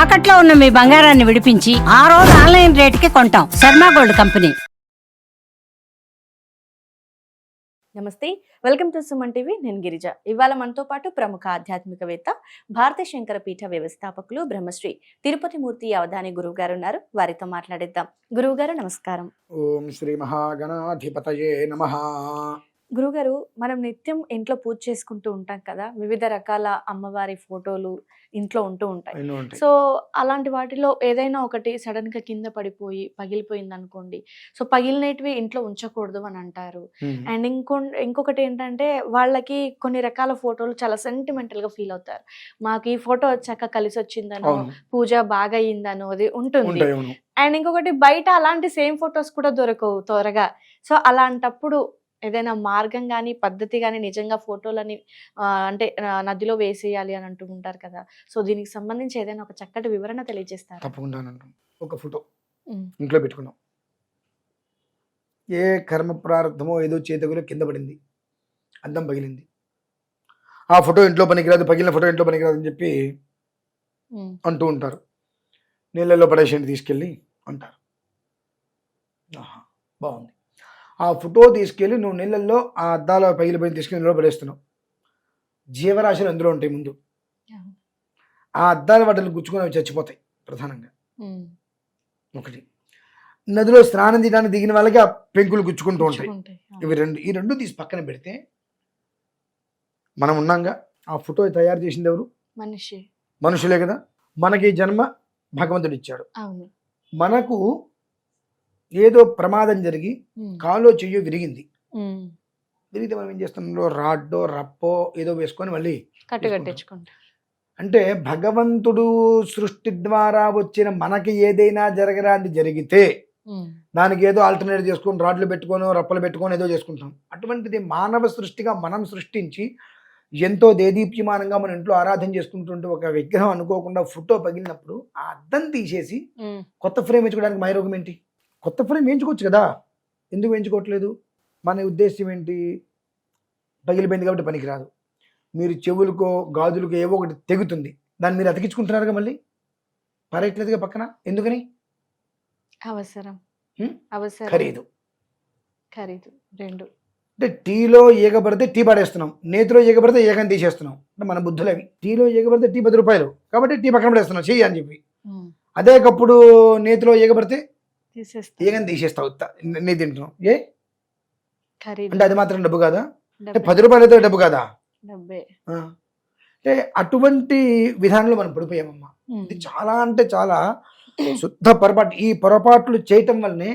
తాకట్లో ఉన్న మీ బంగారాన్ని విడిపించి ఆ రోజు ఆన్లైన్ రేటుకి కొంటాం. Sharma gold company. నమస్తే, వెల్కమ్ టు సుమన్ టీవీ. నేను గిరిజ. ఇవాళ మనతో పాటు ప్రముఖ ఆధ్యాత్మికవేత్త, భారతీయ శంకర పీఠ వ్యవస్థాపకులు బ్రహ్మశ్రీ తిరుపతి మూర్తి అవధాని గురువు గారు ఉన్నారు. వారితో మాట్లాడిద్దాం. గురువు గారు నమస్కారం. ఓం శ్రీ మహాగణాధిపతయే నమః. గురుగారు, మనం నిత్యం ఇంట్లో పూజ చేసుకుంటూ ఉంటాం కదా, వివిధ రకాల అమ్మవారి ఫోటోలు ఇంట్లో ఉంటూ ఉంటాయి. ఎన్నో ఉంటాయి. సో అలాంటి వాటిలో ఏదైనా ఒకటి సడన్ గా కింద పడిపోయి పగిలిపోయింది అనుకోండి, సో పగిలినటివి ఇంట్లో ఉంచకూడదు అని అంటారు. అండ్ ఇంకొకటి ఏంటంటే, వాళ్ళకి కొన్ని రకాల ఫోటోలు చాలా సెంటిమెంటల్ గా ఫీల్ అవుతారు. మాకు ఈ ఫోటో వచ్చాక కలిసి వచ్చిందనో, అవును. పూజ బాగా అయిందనో అది ఉంటుంది. ఉంటాయి, అవును. అండ్ ఇంకొకటి, బయట అలాంటి సేమ్ ఫొటోస్ కూడా దొరకవు త్వరగా. సో అలాంటప్పుడు ఏదైనా మార్గం కానీ పద్ధతి కానీ, నిజంగా ఫోటోలని అంటే నదిలో వేసేయాలి అని అంటూ ఉంటారు కదా, సో దీనికి సంబంధించి ఏదైనా ఒక చక్కటి వివరణ తెలియజేస్తారు? తప్పకుండా అంటాం. ఒక ఫోటో ఇంట్లో పెట్టుకున్నాం, ఏ కర్మ ప్రారంభమో ఏదో చేతగులో కింద పడింది, అద్దం పగిలింది, ఆ ఫోటో ఇంట్లో పనికిరాదు, పగిలిన ఫోటో ఇంట్లో పనికిరాదు అని చెప్పి అంటూ ఉంటారు. నీళ్ళల్లో పడేసేయండి తీసుకెళ్ళి అంటారు. ఆహా, బాగుంది. ఆ ఫోటో తీసుకెళ్ళి నువ్వు నీళ్ళల్లో ఆ అద్దాల పగిలిపోయి తీసుకెళ్ళి నీళ్ళలో పడేస్తున్నావు. జీవరాశులు అందులో ఉంటాయి. ముందు ఆ అద్దాల వాటిని గుచ్చుకొని అవి చచ్చిపోతాయి ప్రధానంగా. ఒకటి, నదిలో స్నానం చేయడానికి దిగిన వాళ్ళకి ఆ పెంకులు గుచ్చుకుంటూ ఉంటాయి. ఈ రెండు తీసి పక్కన పెడితే మనం ఉన్నాగా. ఆ ఫోటో తయారు చేసింది ఎవరు? మనుషులే కదా. మనకి ఈ జన్మ భగవంతుడు ఇచ్చాడు. మనకు ఏదో ప్రమాదం జరిగి కాలో చెయ్యో విరిగింది. విరిగితే మనం ఏం చేస్తున్నాం? రాడ్డో రప్పో ఏదో వేసుకొని మళ్ళీ కట్టుకట్టించుకుంటాం. అంటే భగవంతుడు సృష్టి ద్వారా వచ్చిన మనకి ఏదైనా జరగరాంది జరిగితే దానికి ఏదో ఆల్టర్నేట్ చేసుకొని రాడ్లు పెట్టుకొని రప్పలు పెట్టుకొని ఏదో చేసుకుంటాం. అటువంటిది మానవ సృష్టిగా మనం సృష్టించి ఎంతో దేదీప్యమానంగా మన ఇంట్లో ఆరాధన చేసుకుంటుంటే ఒక విగ్రహం అనుకోకుండా ఫోటో పగిలినప్పుడు ఆ అద్దం తీసేసి కొత్త ఫ్రేమ్ వేయించుకోవడానికి మైరోగం ఏంటి? కొత్త ఫ్రేమ్ వేయించుకోవచ్చు కదా, ఎందుకు వేయించుకోవట్లేదు? మన ఉద్దేశం ఏంటి? పగిలిపోయింది కాబట్టి పనికిరాదు. మీరు చెవులకో గాజులకో ఏవో ఒకటి తెగుతుంది, దాన్ని మీరు అతికించుకుంటున్నారుగా, మళ్ళీ పరేయట్లేదుగా పక్కన. ఎందుకని? అవసరం, ఖరీదు. రెండు. అంటే టీలో ఈగపడితే టీ పడేస్తున్నాం, నేతిలో ఈగపడితే ఈగని తీసేస్తున్నాం. అంటే మన బుద్ధులు అవి. టీలో ఈగపడితే టీ 10 రూపాయలు కాబట్టి టీ పక్కన పడేస్తున్నాం చెయ్యి అని చెప్పి. అదే కప్పుడు నేతిలో ఈగపడితే ఈగని తీసేస్తావు, నీ తింటున్నాం. అంటే అది మాత్రం డబ్బు కాదా? అంటే 10 రూపాయలు అయితే డబ్బు కాదా? అంటే అటువంటి విధానంలో మనం పడిపోయామమ్మా. ఇది చాలా అంటే చాలా శుద్ధ పొరపాటు. ఈ పొరపాట్లు చేయటం వల్లనే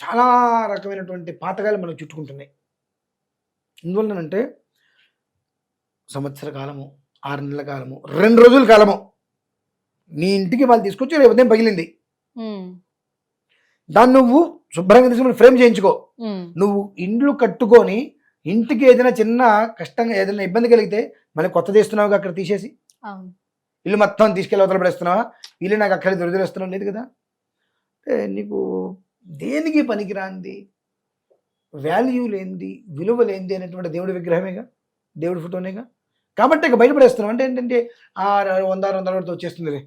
చాలా రకమైనటువంటి పాతకాలు మనకు చుట్టుకుంటున్నాయి. ఎందువల్లనంటే సంవత్సర కాలము, 6 నెలల కాలము, 2 రోజుల కాలము నీ ఇంటికి వాళ్ళు తీసుకొచ్చి రేపు ఉదయం పగిలింది, దాన్ని నువ్వు శుభ్రంగా తీసుకుని ఫ్రేమ్ చేయించుకో. నువ్వు ఇండ్లు కట్టుకొని ఇంటికి ఏదైనా చిన్న కష్టంగా ఏదైనా ఇబ్బంది కలిగితే మళ్ళీ కొత్తది ఇస్తున్నావు అక్కడ తీసేసి, ఇల్లు మొత్తం తీసుకెళ్ళి అవతల పడేస్తున్నావా? ఇల్లు నాకు అక్కడ దొరికిస్తున్నావు లేదు కదా. నీకు దేనికి పనికిరాంది, వాల్యూ లేనిది, విలువ లేనిది అనేటువంటి దేవుడి విగ్రహమేగా, దేవుడి ఫోటోనేగా. కాబట్టి ఇక బయటపడేస్తున్నాం. అంటే ఏంటంటే 100 వచ్చేస్తుందిలే.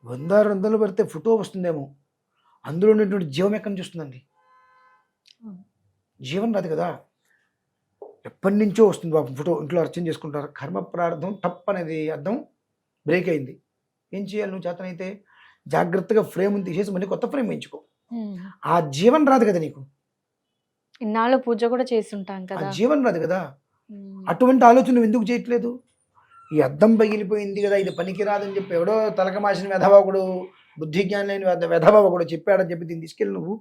100 పడితే ఫోటో వస్తుందేమో, అందులో ఉన్నటువంటి జీవం ఎక్కడి నుంచి వస్తుందండి? జీవం రాదు కదా, ఎప్పటి నుంచో వస్తుంది పాపం. ఫోటో ఇంట్లో అర్చన చేసుకుంటారు. కర్మ ప్రార్థం తప్పనేది అర్థం బ్రేక్ అయింది. ఏం చేయాలి? నువ్వు చేతనైతే జాగ్రత్తగా ఫ్రేమ్ తీసేసి మళ్ళీ కొత్త ఫ్రేమ్ వేయించుకో. ఆ జీవన్ రాదు కదా నీకు. ఇన్నాళ్ళు పూజ కూడా చేస్తుంటాం కదా, ఆ జీవన్ రాదు కదా. అటువంటి ఆలోచన నువ్వు ఎందుకు చేయట్లేదు? ఈ అద్దం పగిలిపోయింది కదా, ఇది పనికి రాదని చెప్పి ఎవడో తలకమాసిన వెధవాకుడు, బుద్ధి జ్ఞానం లేని వెధవాకుడు చెప్పాడని చెప్పి దీన్ని తీసుకెళ్ళి నువ్వు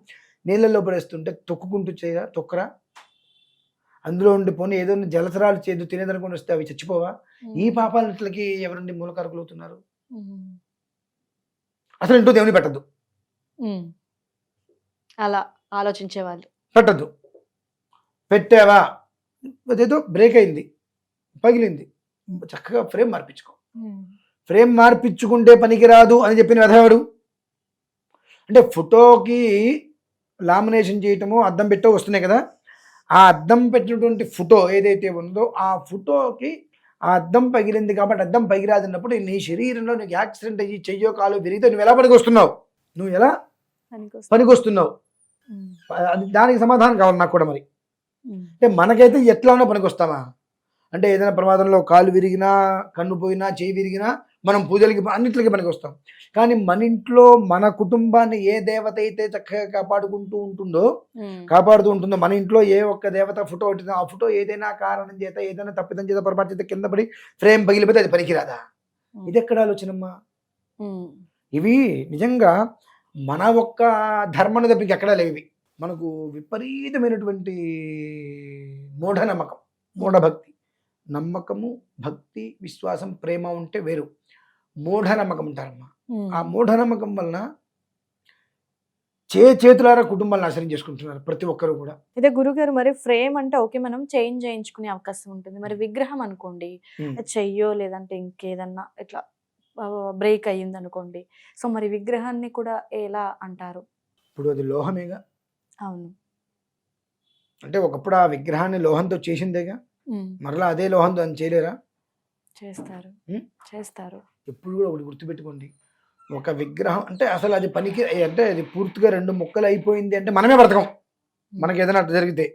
నీళ్ళల్లో పడేస్తుంటే తొక్కుకుంటూ తొక్కరా. అందులో ఉండి పోనీ ఏదో జలచరాలు చేదు తినేదనుకుని వస్తే అవి చచ్చిపోవా? ఈ పాపాలకి ఎవరండి మూలకారకులు అవుతున్నారు? అసలు ఇంటూ దేవుని పెట్టద్దు, అలా ఆలోచించేవాళ్ళు. పెట్టద్దు. పెట్టావా, అదేదో బ్రేక్ అయింది, పగిలింది, చక్కగా ఫ్రేమ్ మార్పించుకో. ఫ్రేమ్ మార్పించుకుంటే పనికిరాదు అని చెప్పిన వెధవాడు. అంటే ఫోటోకి లామినేషన్ చేయటము, అద్దం పెట్టో వస్తున్నాయి కదా, ఆ అద్దం పెట్టినటువంటి ఫోటో ఏదైతే ఉందో ఆ ఫోటోకి ఆ అద్దం పగిలింది కాబట్టి అద్దం పగిరాదిన్నప్పుడు నీ శరీరంలో నీకు యాక్సిడెంట్ అయ్యి చెయ్యో కాలు విరిగితే నువ్వు ఎలా పనికొస్తున్నావు, నువ్వు ఎలా పనికొస్తున్నావు, దానికి సమాధానం కావాలి నాకు కూడా. మరి అంటే మనకైతే ఎట్లా ఉన్నా పనికొస్తామా? అంటే ఏదైనా ప్రమాదంలో కాలు విరిగినా, కన్ను పోయినా, చేయి విరిగినా మనం పూజలకి అన్నింటికి పనికి వస్తాం. కానీ మన ఇంట్లో మన కుటుంబాన్ని ఏ దేవత అయితే చక్కగా కాపాడుతూ ఉంటుందో మన ఇంట్లో ఏ ఒక్క దేవత ఫోటో ఉంటుందో ఆ ఫోటో ఏదైనా కారణం చేత, ఏదైనా తప్పిదం చేత, పొరపాటు చేత కింద పడి ఫ్రేమ్ పగిలిపోతే అది పనికిరాదా? ఇది ఎక్కడ ఆలోచనమ్మా? ఇవి నిజంగా మన ఒక్క ధర్మాన్ని తప్ప ఎక్కడా లేవి. మనకు విపరీతమైనటువంటి మూఢనమ్మకం, మూఢభక్తి. నమ్మకము, భక్తి, విశ్వాసం, ప్రేమ ఉంటే వేరు. మూఢనమ్మకం ఉంటారమ్మా. ఆ మూఢనమ్మకం వలన చేతులారా కుటుంబాలను నాశనం చేసుకుంటున్నారు ప్రతి ఒక్కరు కూడా. ఇదే గురుగారు, మరి ఫ్రేమ్ అంటే ఓకే, మనం చేంజ్ చేయించుకునే అవకాశం ఉంటుంది. మరి విగ్రహం అనుకోండి, చెయ్యో లేదంటే ఇంకేదన్నా ఇట్లా బ్రేక్ అయ్యింది అనుకోండి, సో మరి విగ్రహాన్ని కూడా ఎలా అంటారు? ఇప్పుడు అది లోహమేగా. అవును. అంటే ఒకప్పుడు ఆ విగ్రహాన్ని లోహంతో చేసిందేగా, మరలా అదే లోహంతో అని చేయలేరా? చేస్తారు. ఎప్పుడు కూడా ఒకటి గుర్తుపెట్టుకోండి, ఒక విగ్రహం అంటే అసలు అది పనికి అంటే అది పూర్తిగా 2 ముక్కలు అయిపోయింది అంటే మనమే బ్రతకం. మనకి ఏదైనా అట్లా జరిగితే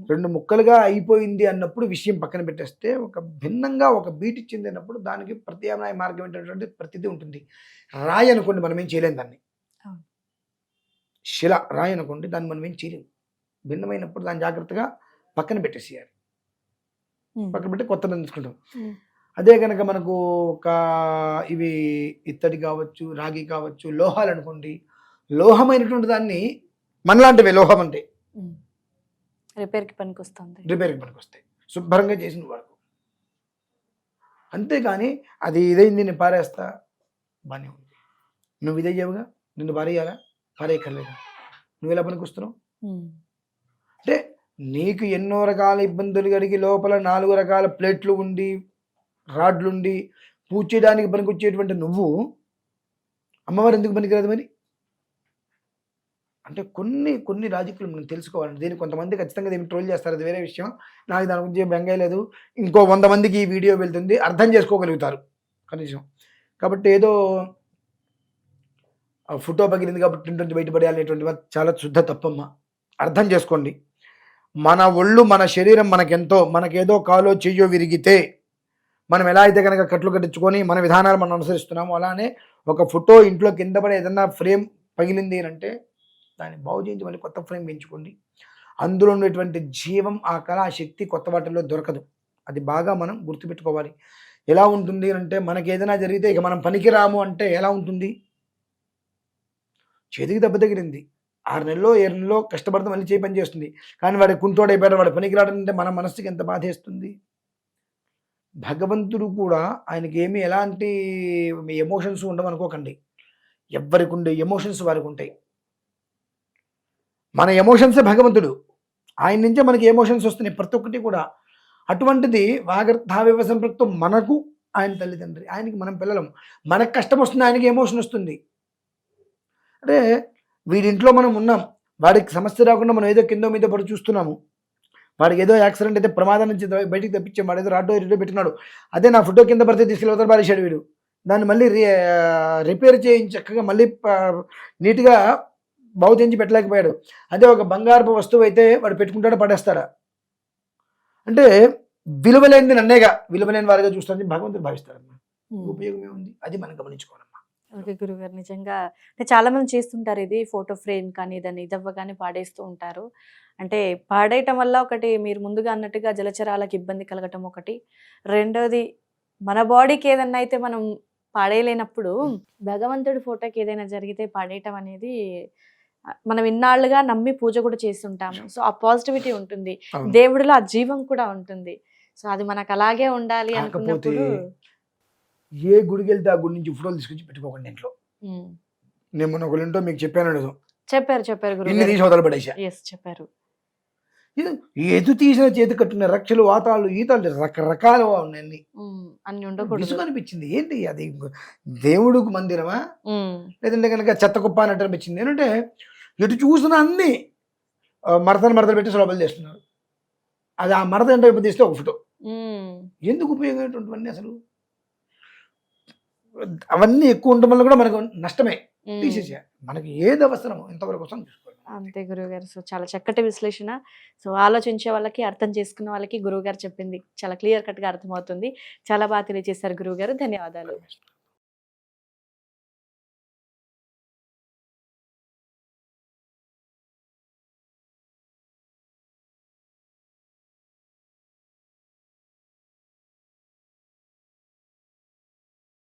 2 ముక్కలుగా అయిపోయింది అన్నప్పుడు విషయం పక్కన పెట్టేస్తే, ఒక భిన్నంగా ఒక బీట్ ఇచ్చింది అన్నప్పుడు దానికి ప్రత్యామ్నాయ మార్గం ఏంటంటే ప్రతిదీ ఉంటుంది. రాయి అనుకోండి, మనం ఏం చేయలేం దాన్ని. శిల రాయి అనుకోండి, దాన్ని మనం ఏం చేయలేం. భిన్నమైనప్పుడు దాన్ని జాగ్రత్తగా పక్కన పెట్టేసేయాలి. పక్కన పెట్టి కొత్తది తీసుకుంటాం. అదే కనుక మనకు ఒక ఇవి ఇత్తడి కావచ్చు, రాగి కావచ్చు, లోహాలు అనుకోండి, లోహమైనటువంటి దాన్ని మనలాంటివే లోహం అంటే రిపేర్కి పనికొస్తుంది, శుభ్రంగా చేసిన వరకు. అంతేకాని అది ఇదైంది నేను పారేస్తా, బాగానే ఉంది, నువ్వు ఇదయ్యావుగా, నిన్ను పారేయాలా, పారేయక్కర్లేదా, నువ్వు ఎలా పనికొస్తున్నావు? అంటే నీకు ఎన్నో రకాల ఇబ్బందులు కలిగి లోపల 4 రకాల ప్లేట్లు ఉండి, రాడ్లుండి, పూజ చేయడానికి పనికొచ్చేటువంటి నువ్వు అమ్మవారు ఎందుకు పనికిరాదు మరి? అంటే కొన్ని రాజకీయాలు మనం తెలుసుకోవాలండి. దీన్ని కొంతమంది ఖచ్చితంగా దీన్ని ట్రోల్ చేస్తారు, అది వేరే విషయం. నాకు దాని గురించి బెంగాయి లేదు. ఇంకో 100 మందికి ఈ వీడియో వెళ్తుంది, అర్థం చేసుకోగలుగుతారు కనీసం. కాబట్టి ఏదో ఫోటో పగిలింది కాబట్టి ఇంటి బయటపడేయాలనేటువంటి చాలా శుద్ధ తప్పమ్మ. అర్థం చేసుకోండి, మన ఒళ్ళు, మన శరీరం మనకెంతో, మనకేదో కాలో చెయ్యో విరిగితే మనం ఎలా అయితే కనుక కట్లు కట్టించుకొని మన విధానాలు మనం అనుసరిస్తున్నామో, అలానే ఒక ఫోటో ఇంట్లో కింద పడే ఏదన్నా ఫ్రేమ్ పగిలింది అంటే దాన్ని బాగు చేయించి మళ్ళీ కొత్త ఫ్రేమ్ పెంచుకోండి. అందులో ఉన్నటువంటి జీవం, ఆ కళ, ఆ శక్తి కొత్త వాటిల్లో దొరకదు. అది బాగా మనం గుర్తుపెట్టుకోవాలి. ఎలా ఉంటుంది అంటే, మనకి ఏదైనా జరిగితే ఇక మనం పనికిరాము అంటే ఎలా ఉంటుంది? చేతికి దెబ్బ తగిలింది, 6 నెలలో 7 నెలలో కష్టపడితే మళ్ళీ చేయి పని చేస్తుంది. కానీ వాడి కుంటోడైపోయాడు, వాడు పనికిరాడంటే మన మనసుకి ఎంత బాధేస్తుంది. భగవంతుడు కూడా ఆయనకి ఏమి ఎలాంటి ఎమోషన్స్ ఉండవు అనుకోకండి. ఎవరికి ఉండే ఎమోషన్స్ వారికి ఉంటాయి. మన ఎమోషన్సే భగవంతుడు, ఆయన నుంచే మనకి ఎమోషన్స్ వస్తున్నాయి ప్రతి ఒక్కటి కూడా. అటువంటిది వాగర్థావివ సంపృక్తం మనకు ఆయన తల్లిదండ్రి, ఆయనకి మనం పిల్లలం. మనకు కష్టం వస్తుంది, ఆయనకి ఎమోషన్ వస్తుంది. అంటే వీడింట్లో మనం ఉన్నాం, వాడికి సమస్య రాకుండా మనం ఏదో కిందో మీద పడి చూస్తున్నాము. వాడికి ఏదో యాక్సిడెంట్ అయితే ప్రమాదం నుంచి బయటికి తప్పించాం, వాడు ఏదో రాడ్డో రిటో పెట్టుకున్నాడు, అదే నా ఫోటో కింద పడితే తీసుకెళ్ళి పారేశాడు వీడు. దాన్ని మళ్ళీ రిపేర్ చేయించి చక్కగా మళ్ళీ నీట్గా బాగు చేయించి పెట్టలేకపోయాడు. అదే ఒక బంగారపు వస్తువు అయితే వాడు పెట్టుకుంటాడో పడేస్తాడా? అంటే విలువలేనిది నన్నేగా విలువలేని వారిగా చూస్తారని భగవంతుడు భావిస్తారమ్మా. ఉపయోగం ఏముంది, అది మనం గమనించుకోవాలమ్మా. ఓకే గురుగారు, నిజంగా అంటే చాలా మంది చేస్తుంటారు ఇది, ఫోటో ఫ్రేమ్ కానీ దాన్ని ఇదవ్వగానే పాడేస్తూ ఉంటారు. అంటే పాడేయటం వల్ల ఒకటి మీరు ముందుగా అన్నట్టుగా జలచరాలకు ఇబ్బంది కలగటం ఒకటి, రెండోది మన బాడీకి ఏదన్నా అయితే మనం పాడేయలేనప్పుడు భగవంతుడి ఫోటోకి ఏదైనా జరిగితే పాడేయటం అనేది మనం ఇన్నాళ్ళుగా నమ్మి పూజ కూడా చేస్తుంటాము. సో ఆ పాజిటివిటీ ఉంటుంది, దేవుడిలో ఆ జీవం కూడా ఉంటుంది. సో అది మనకు అలాగే ఉండాలి అనుకున్నప్పుడు ఏ గుడికి వెళ్తే ఆ గుడి నుంచి ఫోటోలు తీసుకొచ్చి పెట్టుకోకండి ఇంట్లో. నేను మొన్న ఒక ఇంట్లో మీకు చెప్పాను, చెప్పారు చెప్పారు. ఎదు తీసిన చేతి కట్టిన రక్షలు, వాతాలు, ఈతాలు రకరకాలు ఉన్నాయి, అన్ని ఉండకూడదు అనిపించింది. ఏంటి అది, దేవుడికి మందిరమా లేదంటే కనుక చెత్త కుప్ప అన్నట్టు అనిపించింది. ఏంటంటే ఎటు చూసిన అన్ని మడతలు పెట్టి సులభలు చేస్తున్నారు. అది ఆ మడత అంటే తీస్తే ఒక ఫోటో, ఎందుకు ఉపయోగమైనటువంటివన్నీ అసలు అవన్నీ ఎక్కువ ఉండడం వల్ల కూడా మనకు నష్టమే. తీసేసేయాలి. మనకి ఏది అవసరమో ఇంతవరకు కోసం చూసుకోవాలి. అంతే గురువుగారు. సో చాలా చక్కటి విశ్లేషణ. సో ఆలోచించే వాళ్ళకి, అర్థం చేసుకున్న వాళ్ళకి గురువుగారు చెప్పింది చాలా క్లియర్ కట్ గా అర్థమవుతుంది. చాలా బాగా తెలియజేశారు గురువుగారు. ధన్యవాదాలు.